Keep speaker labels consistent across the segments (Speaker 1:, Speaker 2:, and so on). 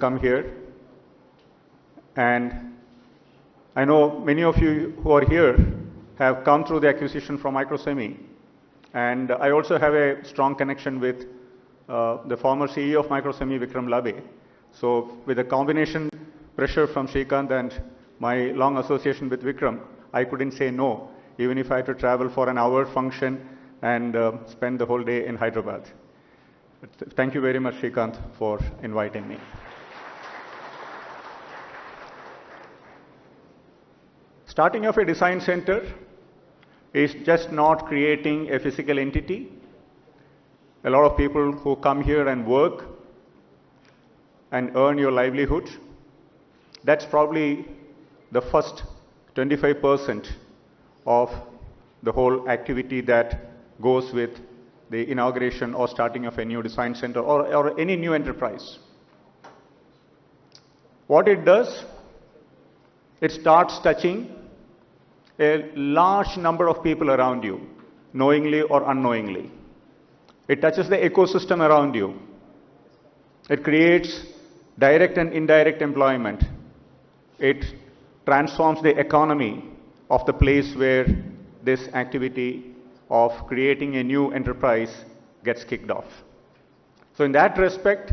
Speaker 1: come here. And I know many of you who are here have come through the acquisition from Microsemi. And I also have a strong connection with the former CEO of Microsemi, Vikram Labe. So with the combination pressure from Srikanth and my long association with Vikram, I couldn't say no, even if I had to travel for an hour function and spend the whole day in Hyderabad. Thank you very much, Srikanth, for inviting me. Starting off a design center is just not creating a physical entity. A lot of people who come here and work and earn your livelihood, that's probably the first 25% of the whole activity that goes with the inauguration or starting of a new design center or any new enterprise. What it does, it starts touching a large number of people around you, knowingly or unknowingly. It touches the ecosystem around you. It creates direct and indirect employment. It transforms the economy of the place where this activity of creating a new enterprise gets kicked off. So in that respect,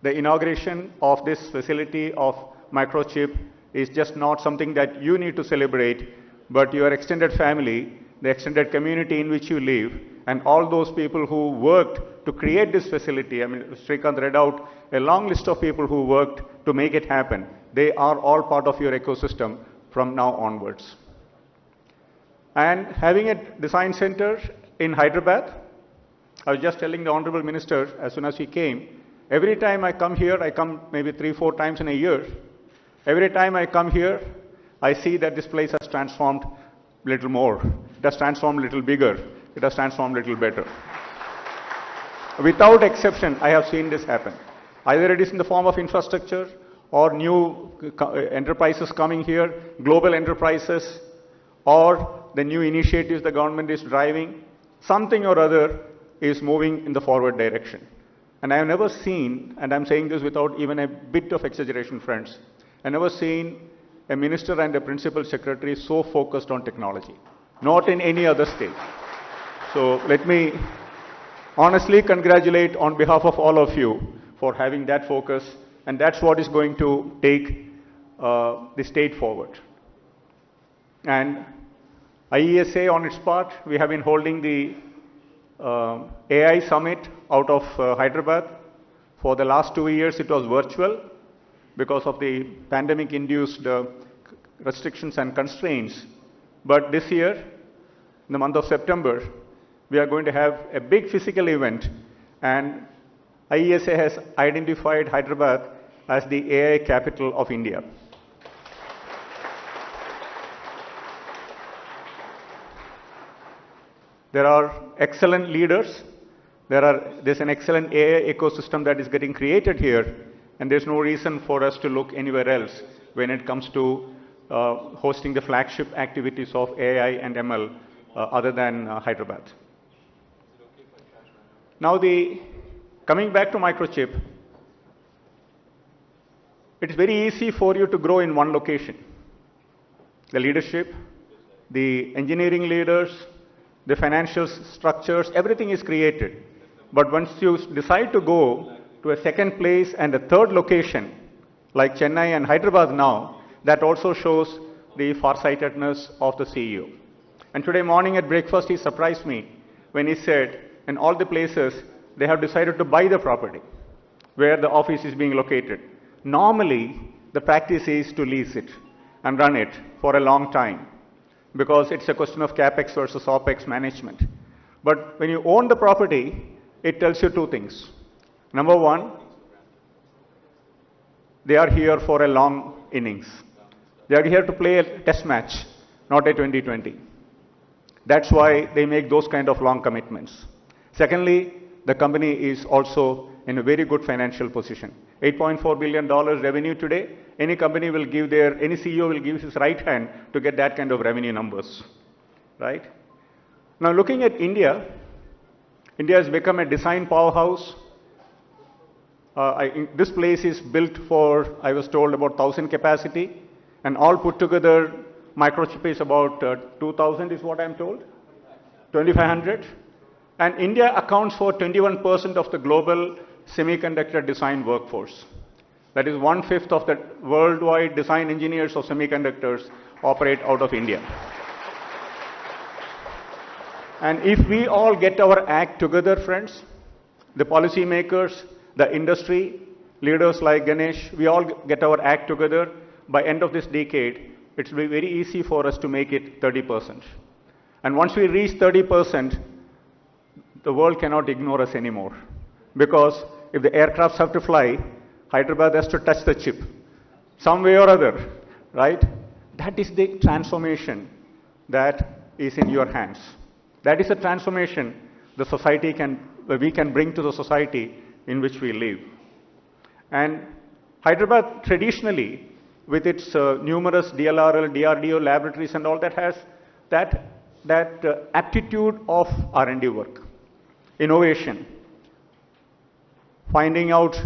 Speaker 1: the inauguration of this facility of Microchip is just not something that you need to celebrate, but your extended family, the extended community in which you live, and all those people who worked to create this facility. I mean, Srikanth read out a long list of people who worked to make it happen. They are all part of your ecosystem from now onwards. And having a design center in Hyderabad, I was just telling the Honorable Minister as soon as he came, every time I come here, I come maybe 3-4 times in a year. Every time I come here, I see that this place has transformed a little more. It has transformed a little bigger. It has transformed a little better. Without exception, I have seen this happen. Either it is in the form of infrastructure or new enterprises coming here, global enterprises, or the new initiatives the government is driving. Something or other is moving in the forward direction. And I have never seen, and I'm saying this without even a bit of exaggeration, friends, I've never seen a minister and a principal secretary so focused on technology. Not in any other state. So let me honestly congratulate on behalf of all of you for having that focus, and that's what is going to take the state forward. And IESA on its part, we have been holding the AI Summit out of Hyderabad. For the last 2 years it was virtual because of the pandemic-induced restrictions and constraints. But this year, in the month of September, we are going to have a big physical event, and IESA has identified Hyderabad as the AI capital of India. There are excellent leaders. There's an excellent AI ecosystem that is getting created here, and there's no reason for us to look anywhere else when it comes to hosting the flagship activities of AI and ML other than Hyderabad. Now, coming back to Microchip, it's very easy for you to grow in one location. The leadership, the engineering leaders, the financial structures, everything is created. But once you decide to go to a second place and a third location, like Chennai and Hyderabad now, that also shows the farsightedness of the CEO. And today morning at breakfast, he surprised me when he said, in all the places, they have decided to buy the property where the office is being located. Normally, the practice is to lease it and run it for a long time, because it's a question of capex versus opex management. But when you own the property, it tells you two things. Number one, they are here for a long innings. They are here to play a test match, not a 2020. That's why they make those kind of long commitments. Secondly, the company is also in a very good financial position. $8.4 billion revenue today. Any company will give any CEO will give his right hand to get that kind of revenue numbers, right? Now looking at India, India has become a design powerhouse. This place is built for, I was told, about 1,000 capacity, and all put together, Microchip is about 2,000 is what I'm told, 2,500. And India accounts for 21% of the global semiconductor design workforce. That is 1/5 of the worldwide design engineers of semiconductors operate out of India. And if we all get our act together, friends, the policymakers, the industry, leaders like Ganesh, we all get our act together, by end of this decade, it will be very easy for us to make it 30%. And once we reach 30%, the world cannot ignore us anymore. Because if the aircrafts have to fly, Hyderabad has to touch the chip, some way or other, right? That is the transformation that is in your hands. That is a transformation the society we can bring to the society in which we live. And Hyderabad traditionally, with its numerous DLRL, DRDO laboratories and all that, has that aptitude of R&D work, innovation, finding out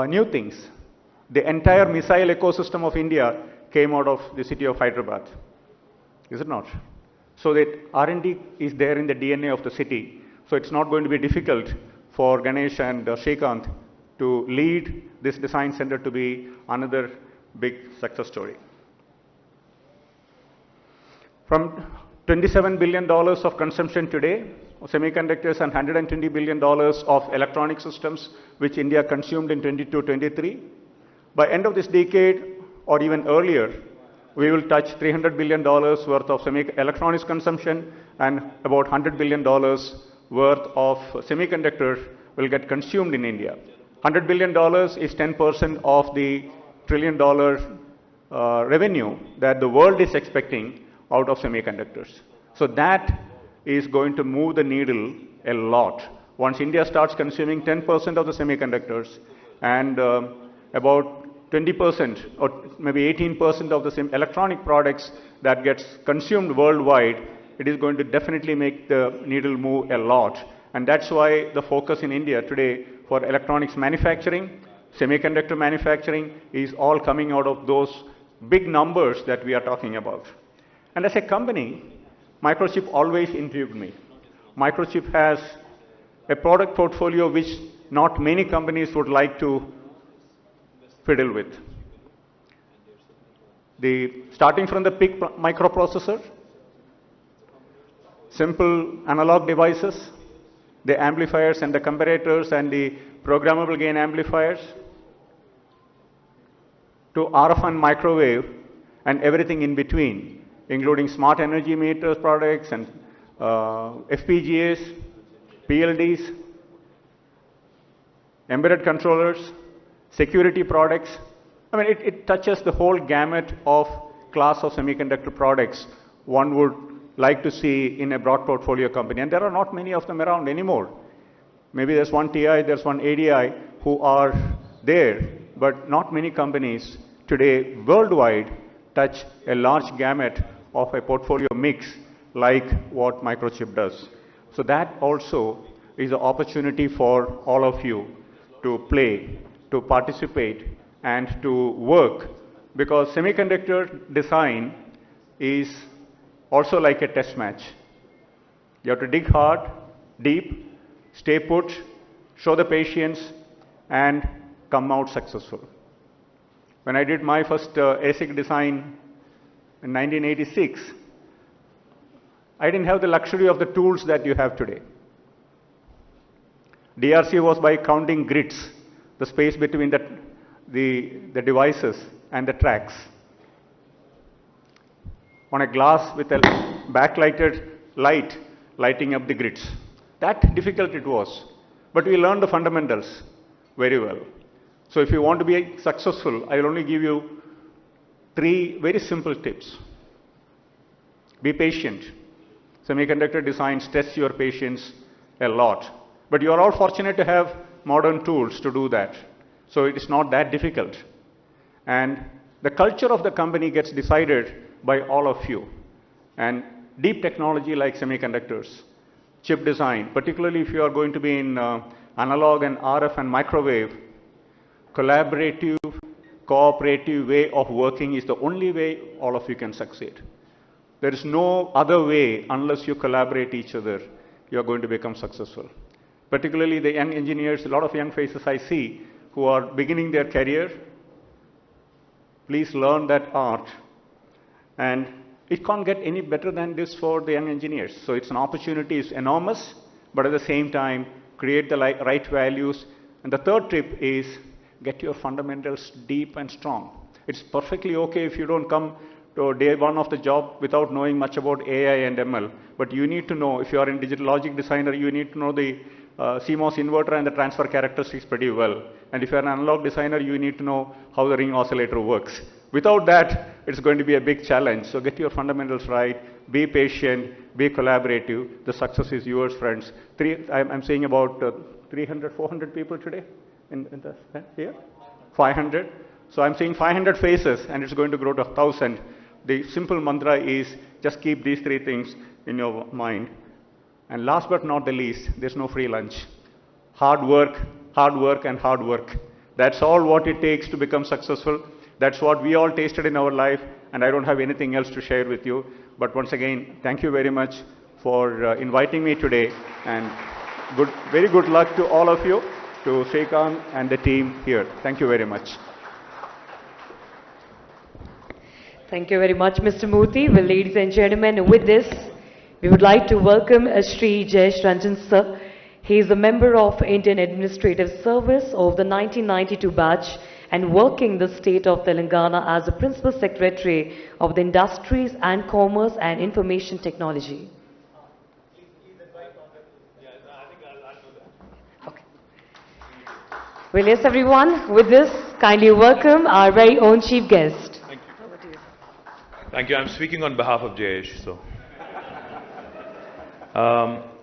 Speaker 1: new things. The entire missile ecosystem of India came out of the city of Hyderabad, is it not? So that R&D is there in the DNA of the city. So it's not going to be difficult for Ganesh and Srikanth to lead this design center to be another big success story. From $27 billion of consumption today of semiconductors and $120 billion of electronic systems which India consumed in 22-23, by end of this decade or even earlier, we will touch $300 billion worth of electronics consumption, and about $100 billion worth of semiconductors will get consumed in India. $100 billion is 10% of the $1 trillion revenue that the world is expecting out of semiconductors. So that is going to move the needle a lot. Once India starts consuming 10% of the semiconductors and about 20% or maybe 18% of the electronic products that gets consumed worldwide, it is going to definitely make the needle move a lot. And that's why the focus in India today for electronics manufacturing, semiconductor manufacturing is all coming out of those big numbers that we are talking about. And as a company, Microchip always intrigued me. Microchip has a product portfolio which not many companies would like to fiddle with. Starting from the PIC microprocessor, simple analog devices, the amplifiers and the comparators and the programmable gain amplifiers, to RF and microwave and everything in between, including smart energy meters products and FPGAs, PLDs, embedded controllers, security products. I mean, it touches the whole gamut of class of semiconductor products one would like to see in a broad portfolio company. And there are not many of them around anymore. Maybe there's one TI, there's one ADI who are there, but not many companies today worldwide touch a large gamut of a portfolio mix like what Microchip does. So that also is an opportunity for all of you to play, to participate, and to work, because semiconductor design is also like a test match. You have to dig hard, deep, stay put, show the patience, and come out successful. When I did my first ASIC design in 1986, I didn't have the luxury of the tools that you have today. DRC was by counting grids, the space between the devices and the tracks, on a glass with a backlighted light lighting up the grids. That difficult it was, but we learned the fundamentals very well. So if you want to be successful, I will only give you 3 very simple tips. Be patient. Semiconductor design tests your patience a lot. But you are all fortunate to have modern tools to do that. So it is not that difficult. And the culture of the company gets decided by all of you. And deep technology like semiconductors, chip design, particularly if you are going to be in analog and RF and microwave, collaborative, cooperative way of working is the only way all of you can succeed. There is no other way unless you collaborate each other, you are going to become successful. Particularly the young engineers, a lot of young faces I see who are beginning their career. Please learn that art. And it can't get any better than this for the young engineers. So it's an opportunity, it's enormous, but at the same time, create the right values. And the third tip is get your fundamentals deep and strong. It's perfectly okay if you don't come to day one of the job without knowing much about AI and ML. But you need to know, if you are in digital logic designer, you need to know the CMOS inverter and the transfer characteristics pretty well. And if you're an analog designer, you need to know how the ring oscillator works. Without that, it's going to be a big challenge. So get your fundamentals right, be patient, be collaborative. The success is yours, friends. I'm seeing about 300, 400 people today in the here? 500. So I'm seeing 500 faces, and it's going to grow to 1,000. The simple mantra is just keep these three things in your mind. And last but not the least, there's no free lunch. Hard work, and hard work. That's all what it takes to become successful. That's what we all tasted in our life, and I don't have anything else to share with you. But once again, thank you very much for inviting me today, and very good luck to all of you, to Srikanth and the team here. Thank you very much.
Speaker 2: Thank you very much, Mr. Murthy. Well, ladies and gentlemen, with this, we would like to welcome Shri Jayesh Ranjan sir. He is a member of Indian Administrative Service of the 1992 batch and working the state of Telangana as the Principal Secretary of the Industries and Commerce and Information Technology. Okay. Well, yes, everyone, with this, kindly welcome our very own chief guest.
Speaker 3: Thank you. Thank you. I'm speaking on behalf of Jayesh. So,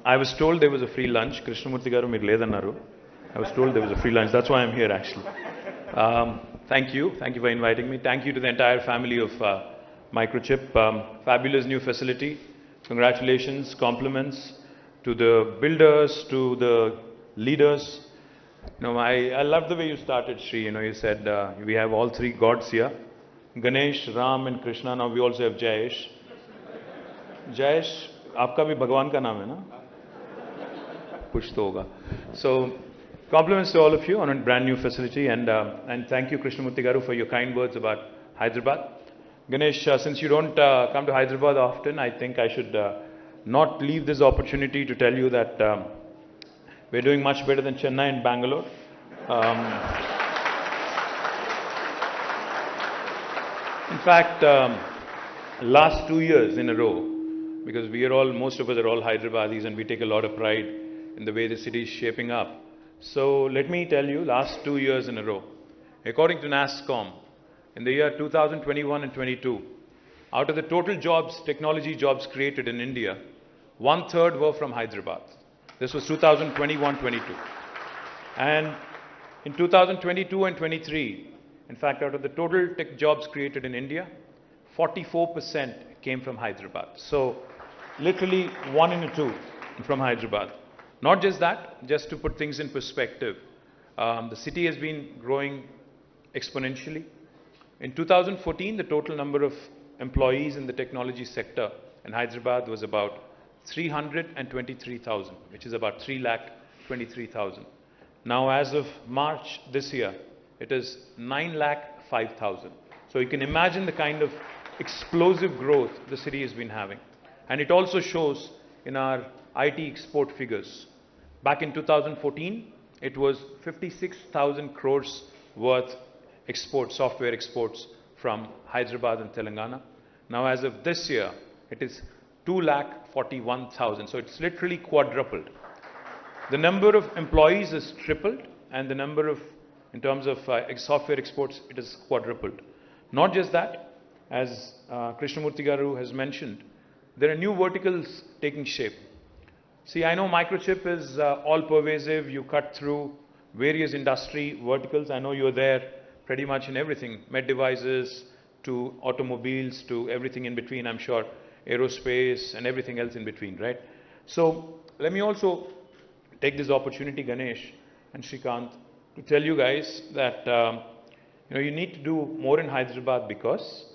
Speaker 3: I was told there was a free lunch. Krishnamurthy garu meer ledannaru. I was told there was a free lunch. That's why I'm here, actually. Thank you. Thank you for inviting me. Thank you to the entire family of Microchip. Fabulous new facility. Congratulations, compliments to the builders, to the leaders. You know, I love the way you started, Shri. You know, you said we have all three gods here. Ganesh, Ram and Krishna. Now we also have Jayesh. Jayesh, आपका भी भगवान का नाम है ना? कुछ तो होगा. So, compliments to all of you on a brand new facility, and thank you, Krishnamurthy garu, for your kind words about Hyderabad. Ganesh, since you don't come to Hyderabad often, I think I should not leave this opportunity to tell you that we're doing much better than Chennai and Bangalore. In fact, last 2 years in a row, because most of us are all Hyderabadis and we take a lot of pride in the way the city is shaping up. So let me tell you, last 2 years in a row, according to NASSCOM, in the year 2021 and 22, out of the total jobs, technology jobs created in India, 1/3 were from Hyderabad. This was 2021-22. And in 2022 and 23, in fact, out of the total tech jobs created in India, 44% came from Hyderabad. So literally 1 in 2 from Hyderabad. Not just that, just to put things in perspective, the city has been growing exponentially. In 2014, the total number of employees in the technology sector in Hyderabad was about 323,000, which is about 3,23,000. Now, as of March this year, it is 9,05,000. So you can imagine the kind of explosive growth the city has been having. And it also shows in our IT export figures. Back in 2014, it was 56,000 crores worth exports, software exports from Hyderabad and Telangana. Now, as of this year, it is 2,41,000. So it's literally quadrupled. The number of employees has tripled, and the number of, in terms of software exports, it is quadrupled. Not just that, as Krishnamurthy garu has mentioned, there are new verticals taking shape. See, I know Microchip is all-pervasive. You cut through various industry verticals. I know you're there pretty much in everything, med devices to automobiles to everything in between, I'm sure, aerospace and everything else in between, right? So let me also take this opportunity, Ganesh and Srikanth, to tell you guys that you need to do more in Hyderabad because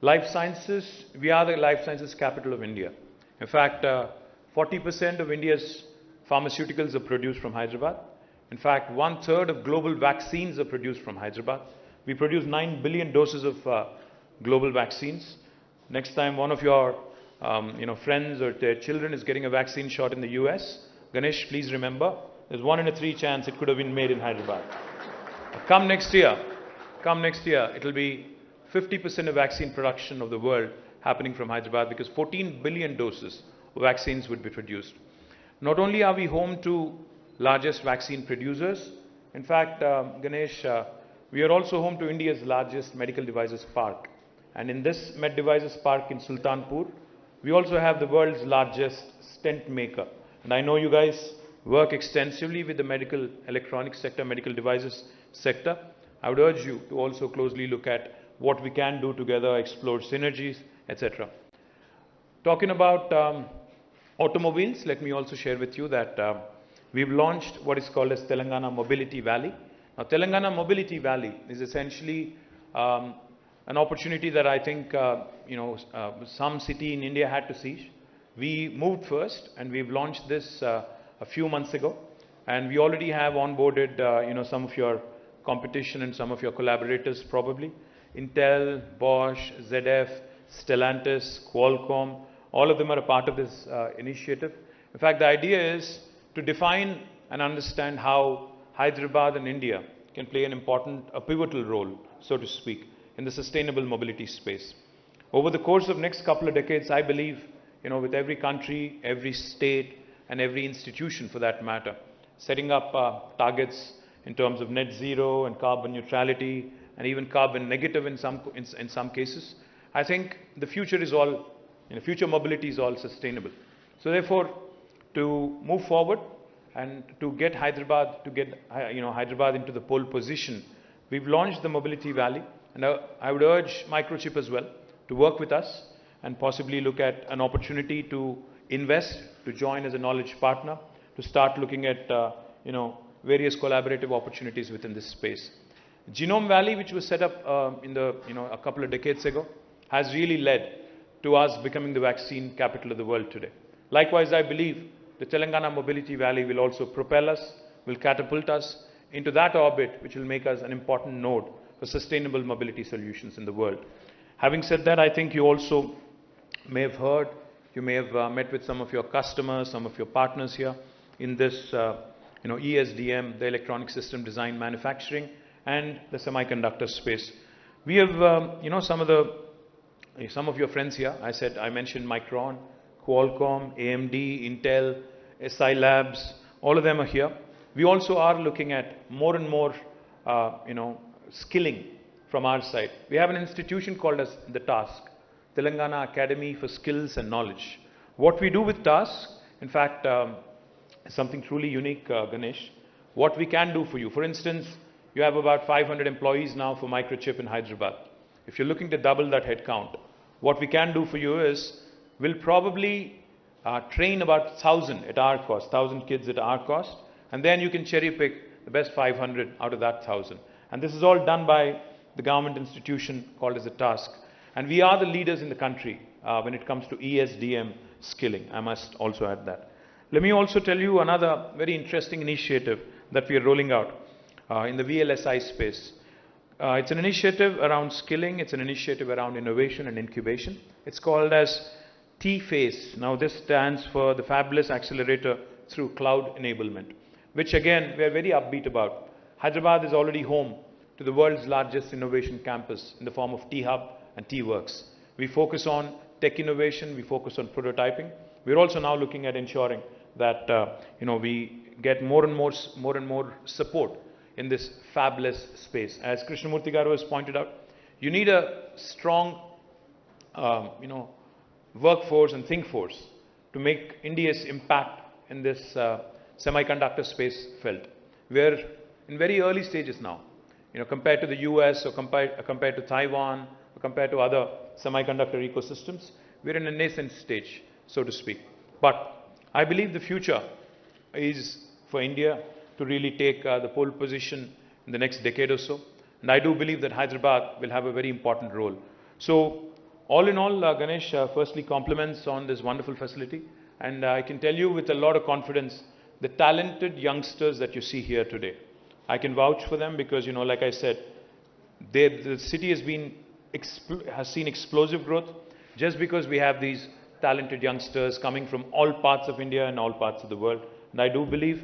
Speaker 3: life sciences, we are the life sciences capital of India. In fact, 40% of India's pharmaceuticals are produced from Hyderabad. In fact, 1/3 of global vaccines are produced from Hyderabad. We produce 9 billion doses of global vaccines. Next time one of your friends or their children is getting a vaccine shot in the US, Ganesh, please remember, there's 1 in 3 chance it could have been made in Hyderabad. Come next year, it'll be 50% of vaccine production of the world happening from Hyderabad because 14 billion doses of vaccines would be produced. Not only are we home to largest vaccine producers, in fact, Ganesh, we are also home to India's largest medical devices park. And in this med devices park in Sultanpur, we also have the world's largest stent maker. And I know you guys work extensively with the medical electronics sector, medical devices sector. I would urge you to also closely look at what we can do together, explore synergies, etc. Talking about automobiles, let me also share with you that we've launched what is called as Telangana Mobility Valley. Now, Telangana Mobility Valley is essentially an opportunity that I think some city in India had to seize. We moved first, and we've launched this a few months ago, and we already have onboarded some of your competition and some of your collaborators probably. Intel, Bosch, ZF, Stellantis, Qualcomm, all of them are a part of this initiative. In fact, the idea is to define and understand how Hyderabad and India can play a pivotal role, so to speak, in the sustainable mobility space. Over the course of next couple of decades, I believe, with every country, every state, and every institution for that matter, setting up targets in terms of net zero and carbon neutrality and even carbon negative in some cases, I think the future is all, future mobility is all sustainable. So therefore, to move forward and to get Hyderabad, Hyderabad into the pole position, we've launched the Mobility Valley, and I would urge Microchip as well to work with us and possibly look at an opportunity to invest, to join as a knowledge partner, to start looking at various collaborative opportunities within this space. Genome Valley, which was set up a couple of decades ago, has really led to us becoming the vaccine capital of the world today. Likewise, I believe the Telangana Mobility Valley will also propel us, will catapult us into that orbit which will make us an important node for sustainable mobility solutions in the world. Having said that, I think you also may have heard, you may have met with some of your customers, some of your partners here in this ESDM, the electronic system design manufacturing, and the semiconductor space. We have some of your friends here. I mentioned Micron, Qualcomm, AMD, Intel, SI Labs, all of them are here. We also are looking at more and more skilling from our side. We have an institution called as the TASK, Telangana Academy for Skills and Knowledge. What we do with TASK, in fact, is something truly unique, Ganesh. What we can do for you, for instance, you have about 500 employees now for Microchip in Hyderabad. If you're looking to double that headcount, what we can do for you is we'll probably train about 1,000 at our cost, 1,000 kids at our cost, and then you can cherry pick the best 500 out of that 1,000. And this is all done by the government institution called as a TASK. And we are the leaders in the country when it comes to ESDM skilling. I must also add that. Let me also tell you another very interesting initiative that we are rolling out in the VLSI space. It's an initiative around skilling. It's an initiative around innovation and incubation. It's called as T-FACE. Now this stands for the Fabulous Accelerator through Cloud Enablement, which again we are very upbeat about. Hyderabad is already home to the world's largest innovation campus in the form of T-Hub and T-Works. We focus on tech innovation. We focus on prototyping. We're also now looking at ensuring that we get more and more support in this fabulous space. As Krishnamurthy Garu has pointed out, you need a strong workforce and think force to make India's impact in this semiconductor space felt. We're in very early stages now, compared to the US or compared to Taiwan or compared to other semiconductor ecosystems. We're in a nascent stage, so to speak. But I believe the future is for India to really take the pole position in the next decade or so. And I do believe that Hyderabad will have a very important role. So, all in all, Ganesh, firstly compliments on this wonderful facility. And I can tell you with a lot of confidence, the talented youngsters that you see here today, I can vouch for them because, like I said, the city has seen explosive growth just because we have these talented youngsters coming from all parts of India and all parts of the world. And I do believe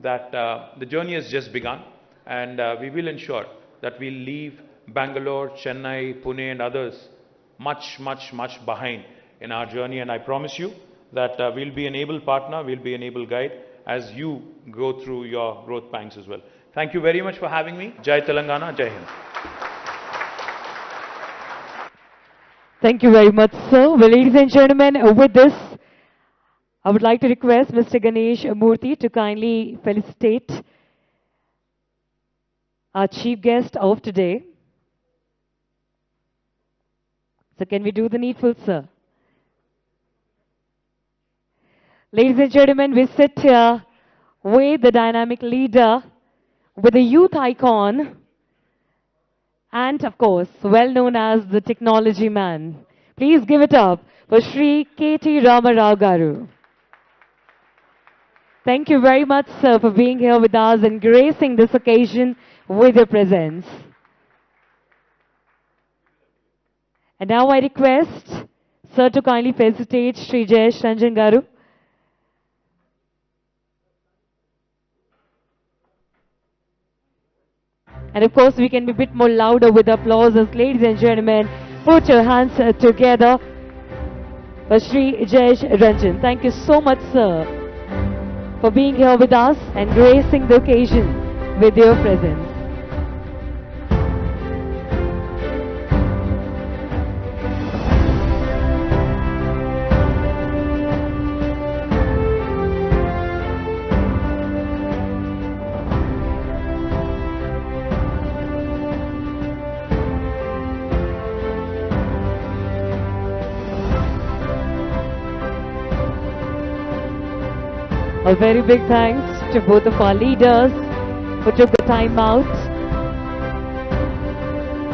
Speaker 3: that the journey has just begun, and we will ensure that we'll leave Bangalore, Chennai, Pune and others much, much, much behind in our journey. And I promise you that we'll be an able partner, we'll be an able guide as you go through your growth pangs as well. Thank you very much for having me. Jai Telangana, Jai Hind.
Speaker 2: Thank you very much, sir. Well, ladies and gentlemen, with this, I would like to request Mr. Ganesh Murthy to kindly felicitate our chief guest of today. So can we do the needful, sir? Ladies and gentlemen, we sit here with the dynamic leader, with the youth icon, and of course, well known as the technology man. Please give it up for Shri KT Rama Garu. Thank you very much, sir, for being here with us and gracing this occasion with your presence. And now I request sir to kindly felicitate Shri Jayesh Ranjan Garu. And of course, we can be a bit more louder with applauses. Ladies and gentlemen, put your hands together for Shri Jayesh Ranjan. Thank you so much, sir, for being here with us and gracing the occasion with your presence. A very big thanks to both of our leaders who took the time out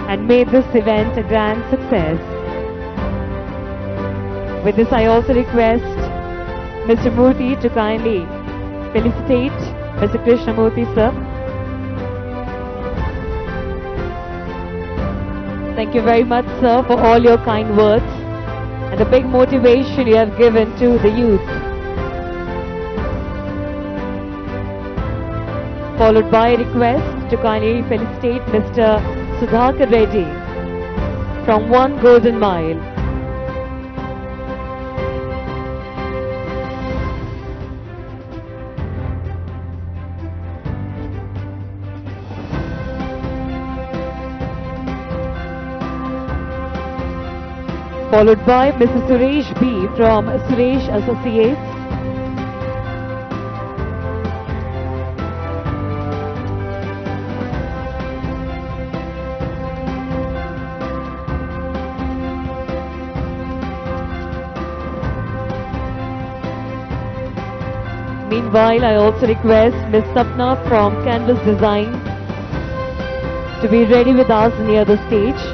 Speaker 2: and made this event a grand success. With this, I also request Mr. Murthy to kindly felicitate Mr. Krishnamurthy, sir. Thank you very much, sir, for all your kind words and the big motivation you have given to the youth. Followed by a request to kindly felicitate Mr. Sudhakar Reddy from One Golden Mile. Followed by Mr. Suresh B from Suresh Associates. Meanwhile, I also request Ms. Sapna from Canvas Design to be ready with us near the stage.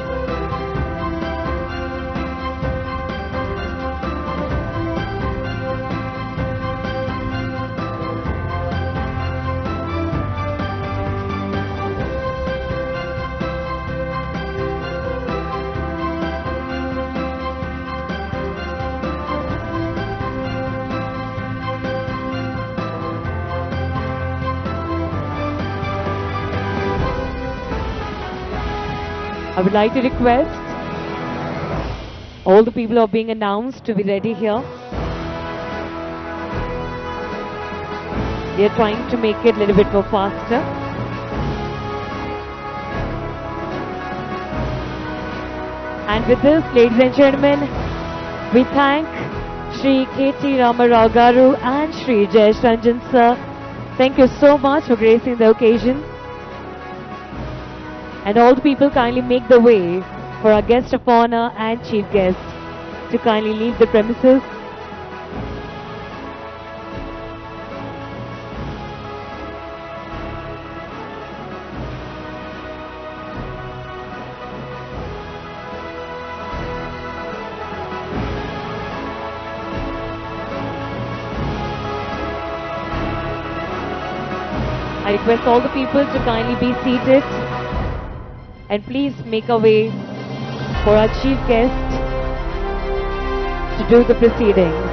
Speaker 2: I would like to request all the people who are being announced to be ready here. They are trying to make it a little bit more faster. And with this, ladies and gentlemen, we thank Shri KT Rama Garu and Shri Jayesh Ranjan sir. Thank you so much for gracing the occasion. And all the people kindly make the way for our guest of honor and chief guest to kindly leave the premises. I request all the people to kindly be seated and please make a way for our chief guest to do the proceedings.